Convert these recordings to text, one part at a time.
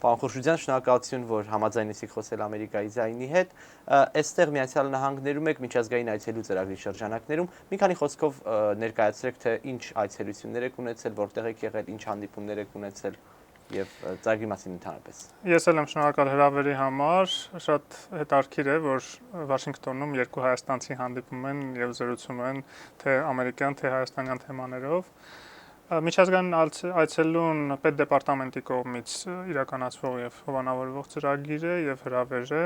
Պարոն Խուրշուդյան, շնորհակալություն, որ համաձայնեցիք խոսել Ամերիկայի ձայնի հետ։ Այստեղ Միացյալ Նահանգներում եք միջազգային այցելու ծրագրի շրջանակներում մի քանի խոսքով ներկայացրեք, թե ինչ այցելություններ եք ունեցել, որտեղ եք եղել, ինչ հանդիպումներ եք ունեցել եւ ծրագրի մասին ընդհանրապես։ Ես էլ եմ շնորհակալ հրավերի համար, շատ հետաքրքիր է, որ Վաշինգտոնում երկու հայաստանցի հանդիպում են եւ զրուցում են թե ամերիկյան, թե հայաստանյան թեմաներով։ Միջազգային այցելուն պետդեպարտամենտի կողմից իրականացվող եւ հովանավորվող ծրագիր է եւ հրավեր է։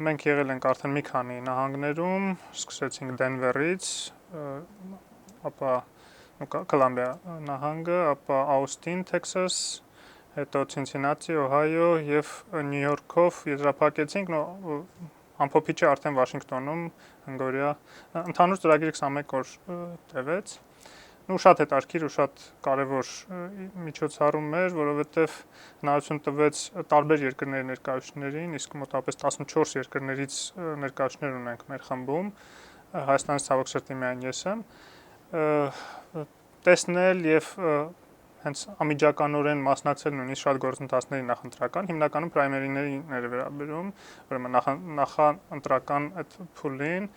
Մենք եղել ենք արդեն մի քանի նահանգներում, սկսեցինք Դենվերից, ապա Կոլումբիա նահանգը, ապա Աուստին, Թեքսաս, հետո Ցինցինատի, Օհայո եւ Նյու Յորքով եզրափակեցինք, ամփոփիչը արդեն Վաշինգտոնում, հնգօրյա ընդհանուր ծրագիրը 21 օր տևեց։ Շատ հետաքրքիր ու շատ կարևոր միջոցառում էր, որովհետև հնարավորություն տվեց տարբեր երկրների ներկայացուցիչներին, իսկ մոտավորապես 14 երկրներից ներկայացուցիչներ ունենք մեր խմբում, Հայաստանից ցավոք սրտի միայն ես եմ, տեսնել եւ հենց ամիջականորեն մասնակցել նույնիսկ շատ գործընթացների նախընտրական, հիմնականում պրայմերիներին էր վերաբերում, ուրեմն նախընտրական այդ փուլին,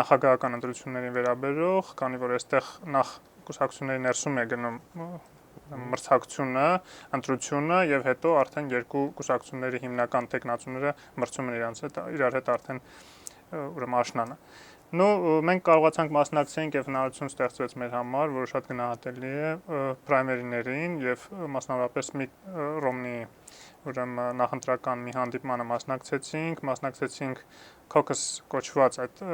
նախագահական ընտրություններին վերաբերող, քանի որ այստեղ նախ կուսակցությունների ներսում է գնում մրցակցությունը, ընտրությունը եւ հետո արդեն երկու կուսակցությունների հիմնական տեխնացուները մրցում են իրար հետ արդեն ուրեմն աշնանը։ Մենք կարողացանք մասնակցենք եւ հնարավորություն ստեղծվեց մեր համար, որը շատ գնահատելի է պրայմերիներին եւ մասնավորապես Ռոմնի ուրեմն նախընտրական մի հանդիպմանը մասնակցեցինք caucus կոչված այդ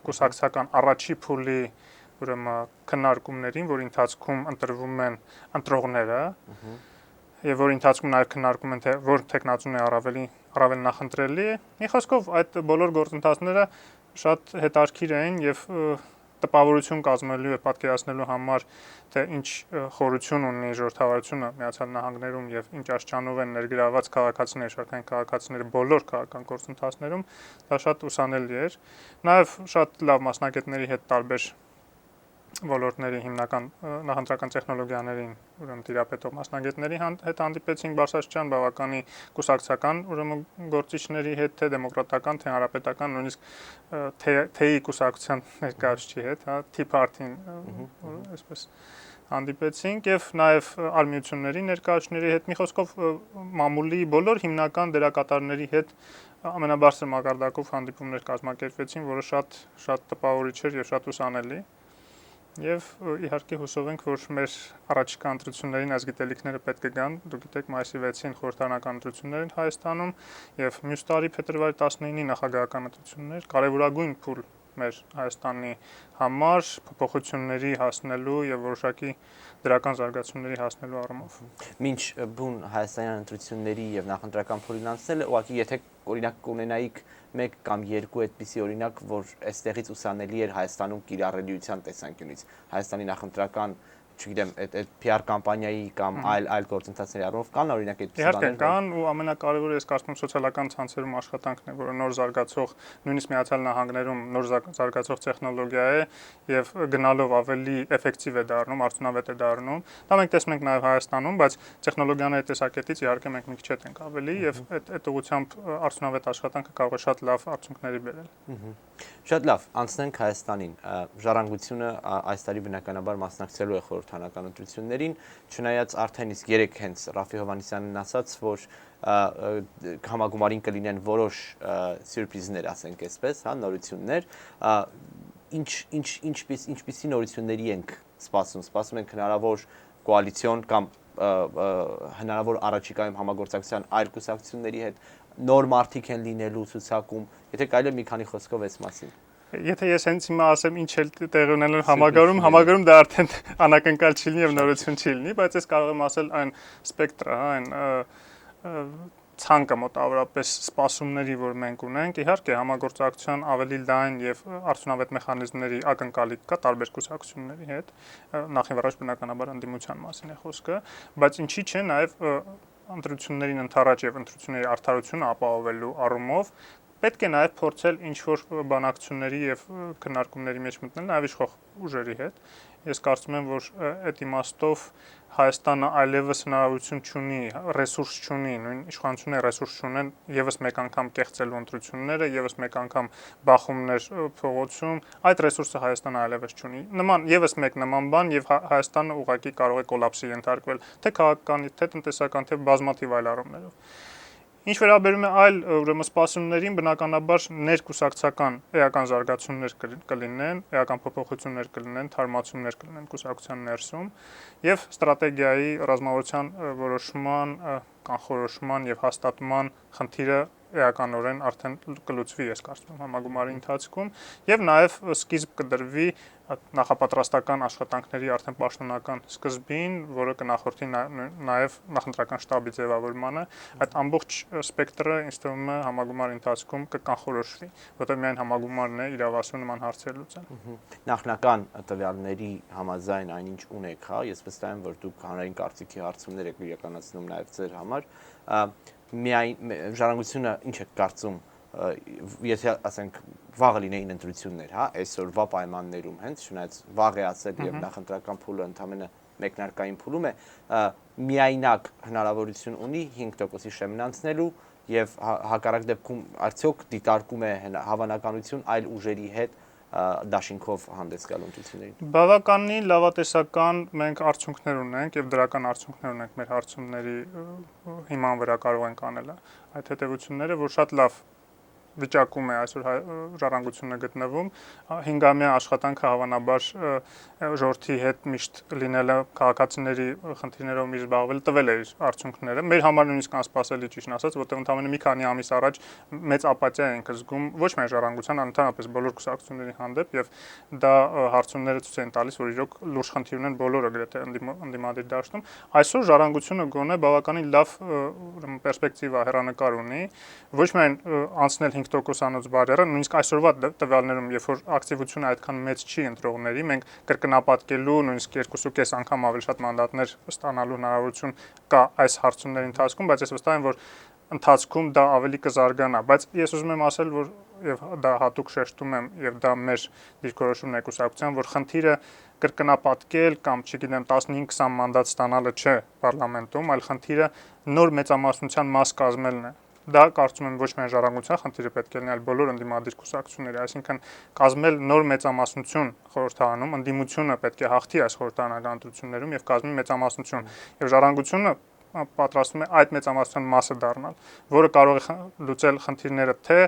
կուսակցական առաջի փուլի ուրեմն քննարկումներին, որի ընթացքում ընտրվում են ընտրողները եւ որի ընթացքում նաեւ քննարկում են թե որ տեխնացուն է առավել նախընտրելի։ Մի խոսքով այդ բոլոր գործընթացները շատ հետաքրքիր էին եւ տպավորություն կազմելու եւ պատկերացնելու համար թե ինչ խորություն ունի ժողովրդավարությունը Միացյալ Նահանգներում եւ ինչ աշճանով են ներգրաված քաղաքացիները, շարքային քաղաքացիները բոլոր քաղաքական գործընթացներում, դա շատ ուսանելի էր։ Նաեւ շատ լավ մասնագետների հետ տարբեր ոլորտների հիմնական նախընտրական տեխնոլոգիաներին ուրեմն տիրապետող մասնագետների հետ հանդիպեցինք բարձրաստիճան բավականի կուսակցական ուրեմն գործիչների հետ, թե դեմոկրատական, թե հանրապետական, նույնիսկ թեյի կուսակցության ներկայացուցիչի հետ, Tea Party-ին, այսպես հանդիպեցինք եւ նաեւ արմիությունների ներկայացուցիչների հետ, մի խոսքով մամուլի բոլոր հիմնական դերակատարների հետ ամենաբարձր մակարդակով հանդիպումներ կազմակերպվեցին, որը շատ տպավորիչ էր եւ շատ ուսանելի։ Եվ իհարկե հուսով ենք, որ մեր առաջիկա ընտրություններին այս գիտելիքները պետք է գան, դուք գիտեք, մայիսի 6-ին խորհրդարանական ընտրություններ են Հայաստանում եւ մյուս տարի փետրվարի 19-ի նախագահական ընտրություններ, կարևորագույն փուլ մեր Հայաստանի համար փոփոխությունների հասնելու եւ որոշակի դրական զարգացումների հասնելու առումով։ Մինչ բուն հայաստանյան ընտրությունների եւ նախընտրական փուլին անցնել, ուղղակի եթե օրինակ կունենայիք մեկ կամ երկու այդպիսի օրինակ, որ այստեղից ուսանելի էր Հայաստանում կիրառելիության տեսանկյունից, Հայաստանի նախընտրական, չգիտեմ, այդ PR կամպանիայի կամ այլ գործընթացների առումով կան օրինակ այդպիսի բաներ։ Իհարկե կան ու ամենակարևորը ես կարծում եմ սոցիալական ցանցերում աշխատանքն է, որը նոր զարգացող, նույնիսկ Միացյալ Նահանգներում նոր զարգացող տեխնոլոգիա է եւ գնալով ավելի էֆեկտիվ է դառնում, արդյունավետ է դառնում։ Դա մենք տեսնում ենք նաեւ Հայաստանում, բայց տեխնոլոգիաների տեսակետից իհարկե մենք մի քիչ հետ ենք ավելի եւ այդ ուղղությամբ արդյունավետ աշխատանքը կարող է շատ լավ արդյունքների բերել։ Շատ լավ, անցնենք Հայաստանին։ Ժառանգությունը այս տարի բնականաբար մասնակցելու է խորհրդարանական ընտրություններին, չնայած արդեն իսկ 3 հենց Ռաֆի Հովհաննիսյանն ասաց, որ համագումարին կլինեն որոշ սյուրպրիզներ, ասենք այսպես, նորություններ, ինչպիսի նորությունների ենք սպասում ենք հնարավոր կոալիցիոն կամ հնարավոր առաջիկայում համագործակցության այլ կուսակցությունների հետ, նոր մարդիկ են լինելու ցուցակում, եթե կարելի է մի քանի խոսքով այս մասին։ Եթե ես հենց հիմա ասեմ ինչ էլ տեղի ունենալու համագարում դա արդեն անակնկալ չի լինի եւ նորություն չի լինի, բայց ես կարող եմ ասել այն սպեկտրը, այն ցանկը մոտավորապես սպասումների, որ մենք ունենք, իհարկե համագործակցության ավելի լայն եւ արդյունավետ մեխանիզմների ակնկալիք կա տարբեր կուսակցությունների հետ, նախ եւ առաջ բնականաբար ընդդիմության մասին է խոսքը, բայց ինչի՞ չէ նաեւ ընտրություններին ընդառաջ եւ ընտրությունների արդարությունը ապահովելու առումով պետք է նաեւ փորձել ինչ-որ բանակցությունների եւ քննարկումների մեջ մտնել նաեւ իշխող ուժերի հետ ես կարծում եմ, որ այդ իմաստով Հայաստանը այլևս հնարավորություն չունի, ռեսուրս չունի, նույն իշխանությունները ռեսուրս չունեն եւս մեկ անգամ կեղծելու ընտրությունները, եւս մեկ անգամ բախումներ փողոցում, այդ ռեսուրսը Հայաստանը այլևս չունի։ Նման եւս մեկ նման բան եւ Հայաստանը ուղղակի կարող է կոլապսի ենթարկվել, թե քաղաքական, թե տնտեսական, թե բազմաթիվ այլ առումներով։ Ինչ վերաբերում է այլ ուրեմն սպասումներին, բնականաբար ներկուսակցական էական զարգացումներ կլինեն, էական փոփոխություններ կլինեն, թարմացումներ կլինեն կուսակցության ներսում եւ ստրատեգիայի ռազմավարության որոշման, կանխորոշման եւ հաստատման խնդիրը էականորեն արդեն կլուծվի, ես կարծում եմ, համագումարի ընթացքում եւ նաեւ սկիզբ կդրվի նախապատրաստական աշխատանքների արդեն պաշտոնական սկզբին, որը կնախորդի նաեւ նախընտրական շտաբի ձևավորմանը, այդ ամբողջ սպեկտրը ինձ թվում է համագումարի ընթացքում կկանխորոշվի, որտեղ միայն համագումարն է իրավասու նման հարցեր լուծել։ Նախնական տվյալների համաձայն այնինչ ունեք, հա, ես վստահ եմ, որ դուք հանրային կարծիքի հարցումներ եք իրականացնում նաեւ ձեր համար, միայն ժառանգությունը ինչ է կարծում, եթե ասենք վաղը լինեին ընտրություններ, հա, այսօրվա պայմաններում հենց չնայած վաղ է ասել եւ նախընտրական փուլը ընդամենը մեկնարկային փուլում է, միայնակ հնարավորություն ունի 5%-ի շեմն անցնելու եւ հակառակ դեպքում արդյոք դիտարկում է հավանականություն այլ ուժերի հետ դաշինքով հանդես գալ ընտրություններին։ Բավականին լավատեսական մենք արդյունքներ ունենք եւ դրական արդյունքներ ունենք մեր հարցումների հիման վրա կարող ենք անել այդ հետեւությունները, որ շատ լավ վիճակում է այսօր ժառանգությունը գտնվում, 5-ամյա աշխատանքը հավանաբար ժողովրդի հետ միշտ լինելը, քաղաքացիների խնդիրներով միշտ զբաղվել տվել է արդյունքները։ Մեր համար նույնիսկ անսպասելի ճիշտ ասած, որտեղ ընդամենը մի քանի ամիս առաջ մեծ ապաթիա ենք զգում ոչ միայն ժառանգության, ընդհանրապես բոլոր կուսակցությունների հանդեպ եւ դա հարցումները ցույց են տալիս, որ իրոք լուրջ խնդիր ունեն բոլորը գրեթե ընդդիմադիր դաշտում։ Այսօր ժառանգությունը գոնե բավականին լավ պերսպեկտիվա հեռանկար ունի, ոչ միայն անցնել 5%-անոց բարերը, նույնիսկ այսօրվա տվյալներում, երբ որ ակտիվությունը այդքան մեծ չի ընտրողների, մենք կրկնապատկելու նույնիսկ 2.5 անգամ ավելի շատ մանդատներ ստանալու հնարավորություն կա այս հարցումների ընթացքում, բայց ես վստահ եմ, որ ընթացքում դա ավելի կզարգանա, բայց ես ուզում եմ ասել, որ եւ դա հատուկ շեշտում եմ եւ դա մեր դիրքորոշումն է կուսակցության, որ խնդիրը կրկնապատկել կամ, չգիտեմ, 15-20 մանդատ ստանալը չէ պարլամենտում, այլ խնդիրը նոր մեծամասնության մաս կազմելն է։ Դա կարծում եմ ոչ միայն ժառանգության խնդիրը պետք է լինի, այլ բոլոր ընդդիմադիր կուսակցությունների, այսինքն կազմել նոր մեծամասնություն խորհրդարանում, ընդդիմությունը պետք է հաղթի այս խորհրդարանական ընտրություններում եւ կազմի մեծամասնություն։ Եվ ժառանգությունը պատրաստվում է այդ մեծամասնության մասը դառնալ, որը կարող է լուծել խնդիրները թե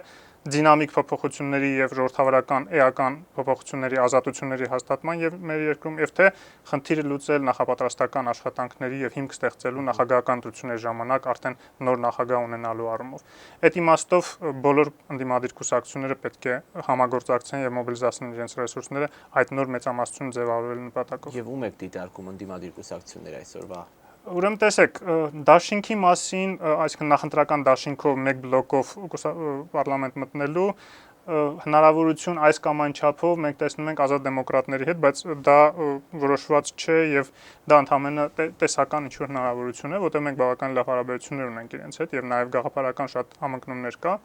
դինամիկ փոփոխությունների եւ ժողովրդավարական էական փոփոխությունների ազատությունների հաստատման եւ մեր երկրում եւ թե խնդիրը լուծել նախապատրաստական աշխատանքների եւ հիմք ստեղծելու նախագահական ընտրությունների ժամանակ արդեն նոր նախագահ ունենալու առումով։ Այդ իմաստով բոլոր ընդդիմադիր կուսակցությունները պետք է համագործակցեն եւ մոբիլիզացնեն իրենց ռեսուրսները այդ նոր մեծամասնություն ձևավորելու նպատակով։ Եվ ում եք դիտարկում ընդդիմադիր կուսակցությունները այսօրվա։ Ուրեմն տեսեք, դաշինքի մասին, այսինքն նախընտրական դաշինքով մեկ բլոկով պարլամենտ մտնելու հնարավորություն այս կամ այն չափով մենք տեսնում ենք ազատ դեմոկրատների հետ, բայց դա որոշված չէ եւ դա ընդհանրապես տեսական ինչ-որ հնարավորություն է, որտեղ մենք բավական լավ հարաբերություններ ունենք իրենց հետ եւ նաեւ գաղափարական շատ համընկնումներ կա։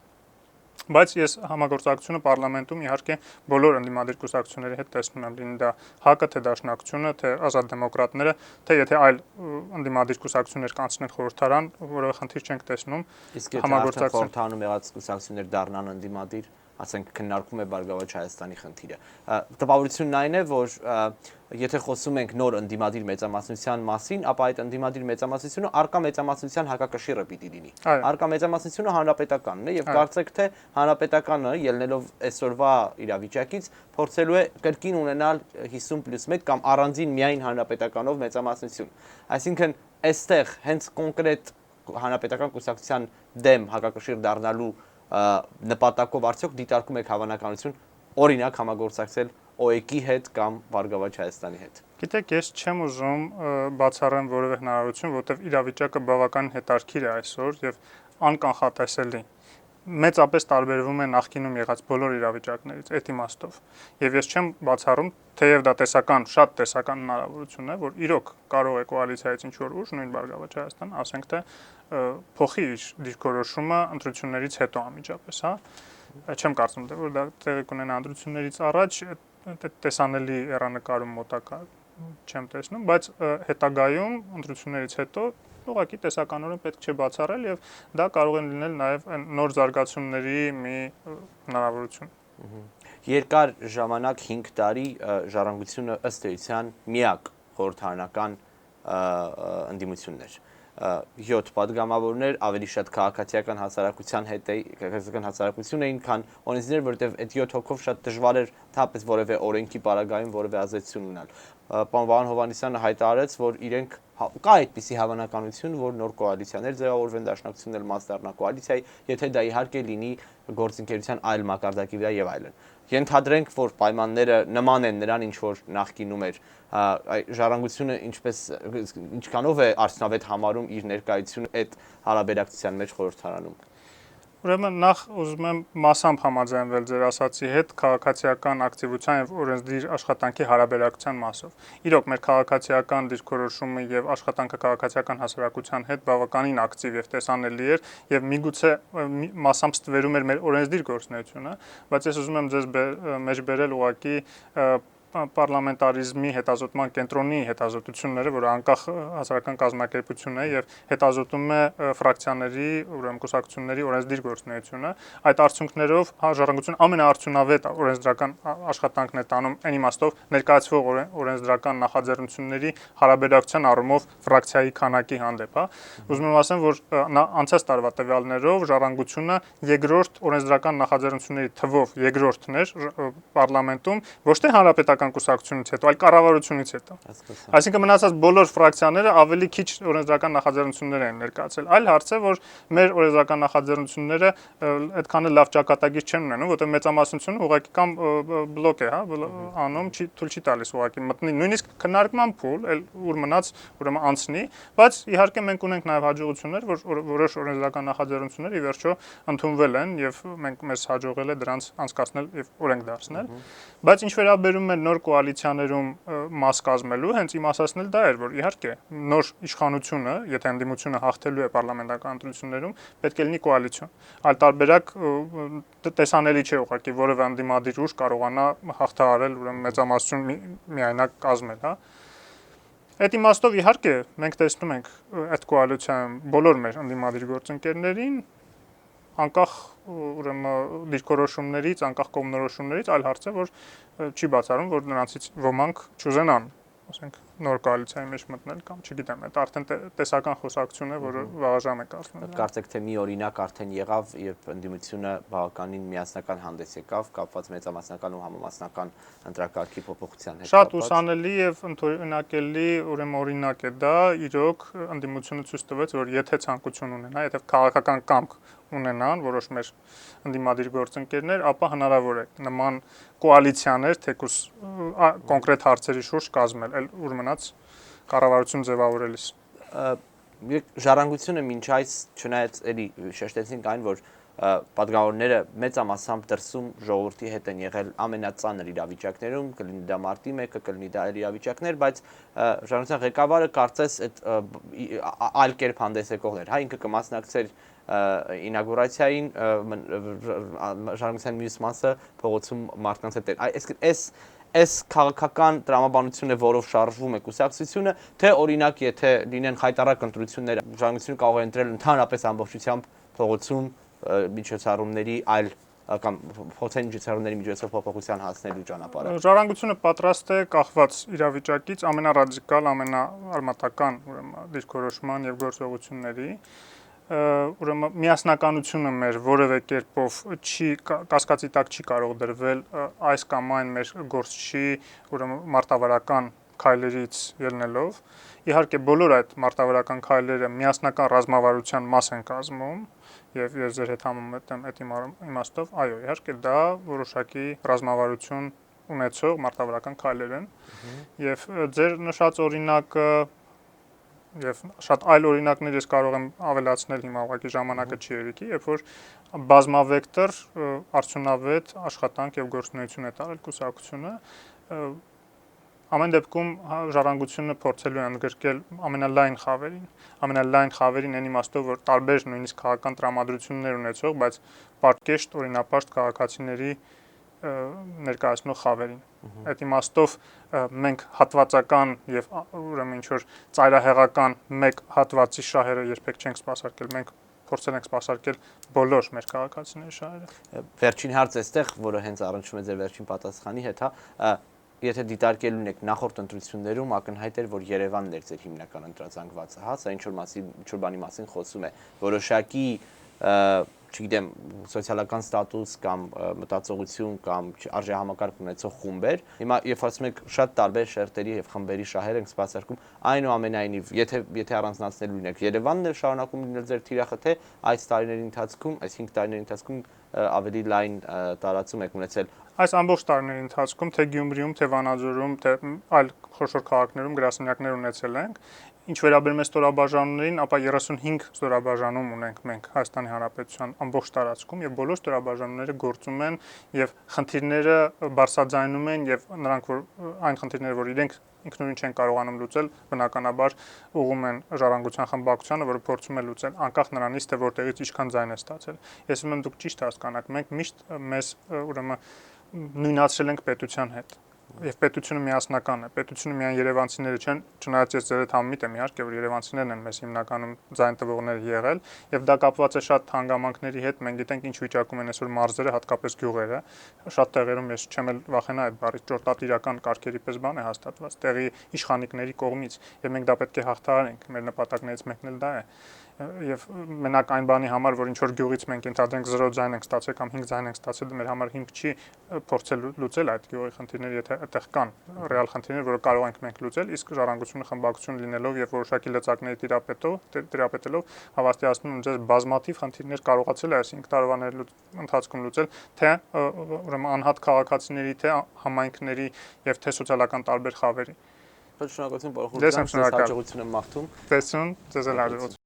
Բայց ես համագործակցությունը պարլամենտում իհարկե բոլոր ընդդիմադիր կուսակցությունների հետ տեսնում եմ, լինի դա ՀԱԿ-ը, թե Դաշնակցությունը, թե ազատ դեմոկրատները, թե եթե այլ ընդդիմադիր կուսակցություններ կանցնեն խորհրդարան, որևէ խնդիր չենք տեսնում։ Իսկ եթե խորհրդարանում եղած կուսակցություններ դառնան ընդդիմադիր, ասենք քննարկում է Բարգավաճ Հայաստանի խնդիրը։ Տպավորությունն այն է, որ եթե խոսում ենք նոր ընդդիմադիր մեծամասնության մասին, ապա այդ ընդդիմադիր մեծամասնությունը արկա մեծամասնության հակակշիռը պիտի լինի։ Արկա մեծամասնությունը հանրապետականն է եւ կարծեք թե հանրապետականը ելնելով այսօրվա իրավիճակից փորձելու է կրկին ունենալ 50+1 կամ առանձին միայն հանրապետականով մեծամասնություն։ Այսինքն այստեղ հենց կոնկրետ հանրապետական կուսակցության դեմ հակակշիռ դառնալու նպատակով արդյոք դիտարկում եք հավանականություն օրինակ համագործակցել ՕԵԿ-ի հետ կամ Բարգավաճ Հայաստանի հետ։ Գիտեք, ես չեմ ուզում բացառեմ որևէ հնարավորություն, որովհետև իրավիճակը բավական հետաքրքիր է այսօր եւ անկանխատեսելի։ Մեծապես տարբերվում է նախկինում եղած բոլոր իրավիճակներից այդ իմաստով։ Եվ ես չեմ բացառում, թեև դա շատ տեսական հնարավորություն է, որ իրոք կարող է կոալիցիայից ինչ-որ ուժ, նույն Բարգավաճ Հայաստան, ասենք թե փոխի իր դիրքորոշումը ընտրություններից հետո անմիջապես, հա։ Չեմ կարծում, որ դա տեղի կունենա ընտրություններից առաջ տեսանելի հեռանկարում մոտակա չեմ տեսնում, բայց հետագայում ընտրություններից հետո ուղղակի տեսականորեն պետք չէ բացառել եւ դա կարող է լինել նաեւ նոր զարգացումների մի հնարավորություն։ Երկար ժամանակ 5 տարի ժառանգությունը ըստ էության միակ խորհրդարանական ընդդիմությունն էր։ 7 падգամավորներ ավելի շատ քաղաքացիական հասարակության հետ քաղաքացիական հասարակություն էին, քան օրենսդիրներ, որովհետև այդ 7 հոգով շատ դժվար էր թափես որևէ օրենքի պարագայում որևէ ազդեցություն ունենալ։ Պարոն Վահան Հովհաննիսյանը հայտարարեց, որ իրենք կա այդպիսի հավանականություն, որ նոր կոալիցիաներ ձևավորվեն, Դաշնակցությունն էլ մաս դառնա կոալիցիայի, եթե դա իհարկե լինի գործընկերության այլ մակարդակի վրա եւ այլն։ Ենթադրենք, որ պայմանները նման են նրան, ինչ որ նախկինում էր, ժառանգությունը ինչքանով է արդյունավետ համարում իր ներկայությունը այդ հարաբերակցության մեջ խորհրդարանում։ Ուրեմն նախ ուզում եմ մասամբ համաձայնվել ձեր ասացի հետ քաղաքացիական ակտիվության եւ օրենսդիր աշխատանքի հարաբերակցության մասով։ Իրոք մեր քաղաքացիական դիրքորոշումը եւ աշխատանքը քաղաքացիական հասարակության հետ բավականին ակտիվ եւ տեսանելի էր եւ միգուցե մասամբ ստվերում էր մեր օրենսդիր գործունեությունը, բայց ես ուզում եմ ձեզ մեջ բերել ուղղակի պարլամենտարիզմի հետազոտման կենտրոնի հետազոտությունները, որը անկախ հասարակական կազմակերպություն է եւ հետազոտում է ֆրակցիաների, ուրեմն կուսակցությունների օրենսդիր գործունեությունը, այդ արդյունքներով ժառանգությունը ամենաարդյունավետ օրենսդրական աշխատանքն է տանում այն իմաստով ներկայացվող օրենսդրական նախաձեռնությունների հարաբերակցության առումով ֆրակցիայի քանակի հանդեպ, հա։ Ուզում եմ ասեմ, որ անցած տարվա տվյալներով ժառանգությունը երկրորդ օրենսդրական նախաձեռնությունների թվով երկրորդն էր պարլամենտում, ոչ թե հանրապետական կուսակցությունից հետո, այլ կառավարությունից հետո։ Այսինքն մնացած բոլոր ֆրակցիաները ավելի քիչ օրենսդրական նախաձեռնություններ են ներկայացել։ Այլ հարց է, որ մեր օրենսդրական նախաձեռնությունները այդքան էլ լավ ճակատագիր չեն ունենում, որտեղ մեծամասնությունը ուղղակի կամ բլոկ է, հա, անում, թույլ չի տալիս ուղղակի մտնի, նույնիսկ քննարկման փուլ, այլ ուր մնաց, ուրեմն անցնի, բայց իհարկե մենք ունենք նաև հաջողություններ, որ որոշ օրենսդրական նախաձեռնություններ ի վերջո ընդունվել են եւ մենք մեզ հաջողել է դրանց անցկացնել եւ օրենք դարձնել։ Բայց ինչ վերաբերում է նոր կոալիցիաներում մաս կազմելու, հենց իմ ասածն էլ դա էր, որ իհարկե նոր իշխանությունը, եթե ընդդիմությունը հաղթելու է պարլամենտական ընտրություններում, պետք է լինի կոալիցիոն։ Այլ տարբերակ տեսանելի չէ ուղղակի որևէ ընդդիմադիր ուժ կարողանա հաղթահարել ուրեմն մեծամասնություն միայնակ կազմել, հա։ Այդ իմաստով իհարկե մենք տեսնում ենք այդ կոալիցիայում բոլոր մեր ընդդիմադիր գործընկերներին անկախ ուրեմն դիրքորոշումներից, անկախ կողմնորոշումներից, այլ հարց է, որ չի բացառում, որ նրանցից ոմանք չուզենան, ասենք, նոր կոալիցիայի մեջ մտնել կամ չգիտեմ, այդ արդեն տեսական խոսակցություն է, որը վաղաժամ է կազմել։ Կարծեք թե մի օրինակ արդեն եղավ, երբ ընդդիմությունը բավականին միասնական հանդես եկավ, կապված մեծամասնական ու համամասնական ընտրակարգի փոփոխության հետ։ Շատ ուսանելի եւ ընդօրինակելի ուրեմն օրինակ է դա, իրոք ընդդիմությունը ցույց տվեց, որ եթե ցանկություն ունենա, եթե քաղաքական կամք ունենան որոշ մեր ընդդիմադիր գործընկերներ, ապա հնարավոր է նման կոալիցիաներ թեկուզ կոնկրետ հարցերի շուրջ կազմել, այլ ուր մնաց կառավարություն ձևավորելիս։ Ժառանգությունը մինչ այս չնայած էլի շեշտեցինք այն, որ падգամավորները մեծամասամբ դրսում ժողովրդի հետ են եղել ամենածանր իրավիճակներում, կլինի դա մարտի 1-ը, կլինի դա այլ իրավիճակներ, բայց ժառանգության ղեկավարը կարծես այդ այլ կերպ հանդես եկողներ, հա, ինքը կմասնակցեր ինագուրացիային, ժառանգության մյուս մասը փողոցում մարդկանց հետ էր։ Այս քաղաքական տրամաբանությունը, որով շարժվում է կուսակցությունը, թե օրինակ եթե լինեն խայտառակ ընտրություններ, ժառանգությունը կարող է ընտրել ընդհանրապես ամբողջությամբ փողոցում միջոցառումների այլ կամ փոխային միջոցառումների միջոցով փոփոխության հասնելու ճանապարհը։ Ժառանգությունը պատրաստ է կախված իրավիճակից ամենառադիկալ, ամենաարմատական ուրեմն դիրքորոշման եւ գործողությունների ուրեմն միասնականությունը մեր որևէ կերպով չի կասկածի տակ չի կարող դրվել այս կամ այն մեր գործչի ուրեմն մարտավարական քայլերից ելնելով իհարկե բոլոր այդ մարտավարական քայլերը միասնական ռազմավարության մաս են կազմում եւ ես ձեր հետ համեմատեմ այդ իմաստով այո իհարկե դա որոշակի ռազմավարություն ունեցող մարտավարական քայլեր են եւ ձեր նշած օրինակը եւ շատ այլ օրինակներ ես կարող եմ ավելացնել հիմա ուղղակի ժամանակը չի երիքի, երբ որ բազմավեկտոր արդյունավետ աշխատանք եւ գործունեություն է տարել կուսակցությունը ամեն դեպքում ժառանգությունը փորձելու է ընդգրկել ամենալայն խավերին այն իմաստով որ տարբեր նույնիսկ քաղաքական տրամադրություններ ունեցող, բայց պարկեշտ օրինապաշտ քաղաքացիների ներկայացնող խավերին Այդ իմաստով մենք հատվածական եւ ուրեմն ինչ որ ծայրահեղական մեկ հատվածի շահերը երբեք չենք սպասարկել, մենք փորձել ենք սպասարկել բոլոր մեր քաղաքացիների շահերը։ Վերջին հարց էստեղ, որը հենց առնչվում է ձեր վերջին պատասխանի հետ, հա, եթե դիտարկել ունեք նախորդ ընտրություններում ակնհայտ էր, որ Երևանն էր ձեր հիմնական ընտրազանգվածը, հա, սա ինչ որ բանի մասին խոսում է, որոշակի չգիտեմ, սոցիալական ստատուս կամ մտածողություն կամ արժեհամակարգ ունեցող խումբեր։ Հիմա երբ ասում եք շատ տարբեր շերտերի եւ խմբերի շահեր ենք սպասարկում, այնուամենայնիվ, եթե առանձնացնել ունեք, Երևանն է շարունակում լինել ձեր թիրախը, թե այս տարիների ընթացքում, այս 5 տարիների ընթացքում ավելի լայն տարածում եք ունեցել։ Այս ամբողջ տարիների ընթացքում թե Գյումրիում, թե Վանաձորում, թե այլ խոշոր քաղաքներում գրասենյակներ ունեցել ենք։ Ինչ վերաբերում է ստորաբաժանումներին, ապա 35 ստորաբաժանում ունենք մենք Հայաստանի Հանրապետության ամբողջ տարածքում եւ բոլոր ստորաբաժանումները գործում են եւ խնդիրները բարձրաձայնում են եւ նրանք որ այն խնդիրները, որ իրենք ինքնուրույն չեն կարողանում լուծել, բնականաբար ուղղում են ժառանգության խմբակցությանը, որը փորձում է լուծել, անկախ նրանից, թե որտեղից ինչքան ձայն է ստացել։ Ես ում եմ դուք ճիշտ հասկանաք, մենք միշտ մեզ ուրեմն նույնացրել ենք պետության հետ։ Եվ պետությունը միասնական է։ Պետությունը միայն երևանցիները չեն, չնայած ես ձեր հետ համեմիտ եմ իհարկե, որ երևանցիներն են մեզ հիմնականում ձայն տվողները եղել, եւ դա կապված է շատ հանգամանքների հետ։ Մենք գիտենք ինչ վիճակում են այսօր մարզերը, հատկապես գյուղերը։ Շատ տեղերում ես չեմ էլ վախենա այդ բառից, ճորտատիրական կարգերի պես բան է հաստատված տեղի իշխանիկների կողմից, եւ մենք դա պետք է հաղթահարենք։ Մեր նպատակներից մեկն էլ դա է։ Եվ մենակ այն բանի համար, որ ինչ որ գյուղից մենք ընդհանրենք 0 ձայն ենք ստացել կամ 5 ձայն ենք ստացել, դա մեր համար հիմք չի փորձել լուծել այդ գյուղի խնդիրները, եթե այդտեղ կան ռեալ խնդիրներ, որը կարող ենք մենք լուծել, իսկ ժառանգությունը խմբակցություն լինելով եւ որոշակի լծակների տիրապետելով հավաստիացնում եմ ձեզ բազմաթիվ խնդիրներ կարողացել է այս 5 տարվաների ընթացքում լուծել, թե ուրեմն անհատ քաղաքացիների, թե համայնքների եւ թե սոցիալական տարբեր խավերի։ Շնորհակալություն, բարեխորհուրդ, ձեզ հաջողություն եմ մաղթում։ Տեսություն, ձեզ էլ հաջողություն։